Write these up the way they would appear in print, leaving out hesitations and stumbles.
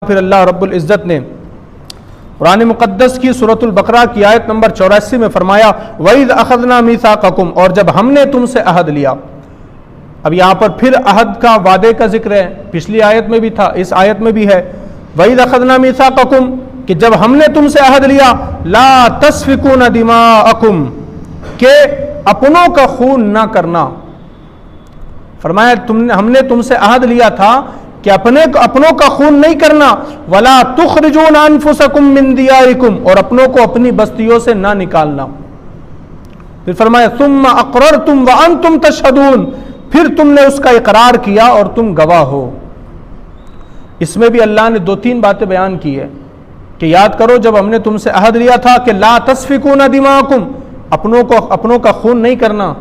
फिर अल्लाह रब्बुल इज़्ज़त ने कुरान मुक़द्दस की सूरतुल बकरा की आयत नंबर 84 में फरमाया वइज़ अख़ज़ना मीसाक़कुम, और जब हमने तुमसे अहद लिया। अब यहाँ पर फिर अहद का वादे का जिक्र है, पिछली आयत में भी था, इस आयत में भी है वइज़ अख़ज़ना मीसाक़कुम, कि जब हमने तुमसे अहद लिया ला तस्फ़िकून दिमाअकुम, के अपनों का खून ना करना। फरमाया हमने तुमसे अहद लिया था कि अपनों का खून नहीं करना, वला तुखरिजून अनफुसकुम मिन दियारिकुम, और अपनों को अपनी बस्तियों से ना निकालना। फिर फरमाया सुम्मा अक़ररतुम व अंतुम तशहदून, फिर तुमने उसका इकरार किया और तुम गवाह हो। इसमें भी अल्लाह ने 2-3 बातें बयान की है कि याद करो जब हमने तुमसे अहद लिया था कि ला तस्फिकून दिमाकुम, अपनों का खून नहीं करना,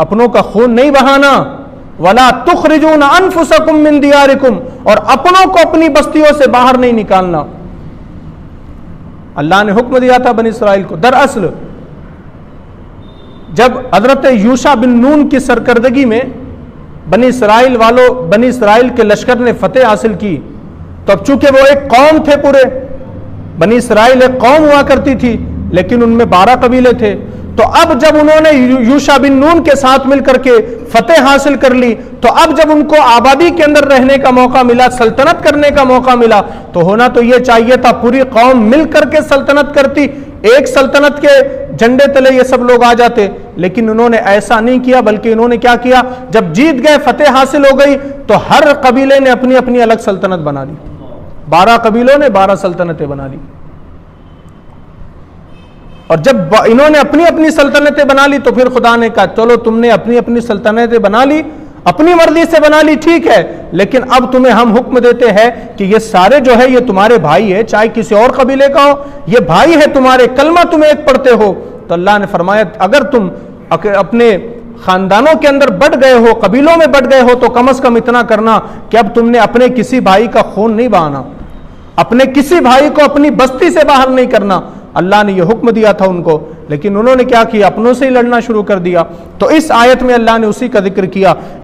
अपनों का खून नहीं बहाना, वला तुखरिजून अनफुसकुम मिन दियारिकुम, और अपनों को अपनी बस्तियों से बाहर नहीं निकालना। अल्लाह ने हुक्म दिया था बनी इसराइल को। दरअसल जब हजरत यूशा बिन नून की सरकर्दगी में बनी इसराइल के लश्कर ने फतेह हासिल की, तो अब चूंकि वो एक कौम थे, पूरे बनी इसराइल एक कौम हुआ करती थी, लेकिन उनमें 12 कबीले थे। तो अब जब उन्होंने यूशा बिन नून के साथ मिलकर के फतेह हासिल कर ली, तो अब जब उनको आबादी के अंदर रहने का मौका मिला, सल्तनत करने का मौका मिला, तो होना तो यह चाहिए था पूरी कौम मिलकर के सल्तनत करती, एक सल्तनत के झंडे तले ये सब लोग आ जाते। लेकिन उन्होंने ऐसा नहीं किया, बल्कि इन्होंने क्या किया, जब जीत गए, फतेह हासिल हो गई, तो हर कबीले ने अपनी अपनी अलग सल्तनत बना ली। 12 कबीलों ने 12 सल्तनतें बना ली, और जब इन्होंने अपनी अपनी सल्तनतें बना ली, तो फिर खुदा ने कहा चलो तुमने अपनी अपनी सल्तनतें बना ली, अपनी मर्जी से बना ली, ठीक है, लेकिन अब तुम्हें हम हुक्म देते हैं कि ये सारे जो है ये तुम्हारे भाई है, चाहे किसी और कबीले का हो, ये भाई है तुम्हारे, कलमा तुम्हें एक पढ़ते हो। तो अल्लाह ने फरमाया अगर तुम अपने खानदानों के अंदर बढ़ गए हो, कबीलों में बढ़ गए हो, तो कम से कम इतना करना कि अब तुमने अपने किसी भाई का खून नहीं बहाना, अपने किसी भाई को अपनी बस्ती से बाहर नहीं करना। अल्लाह ने यह हुक्म दिया था उनको, लेकिन उन्होंने क्या किया, अपनों से ही लड़ना शुरू कर दिया। तो इस आयत में अल्लाह ने उसी का जिक्र किया।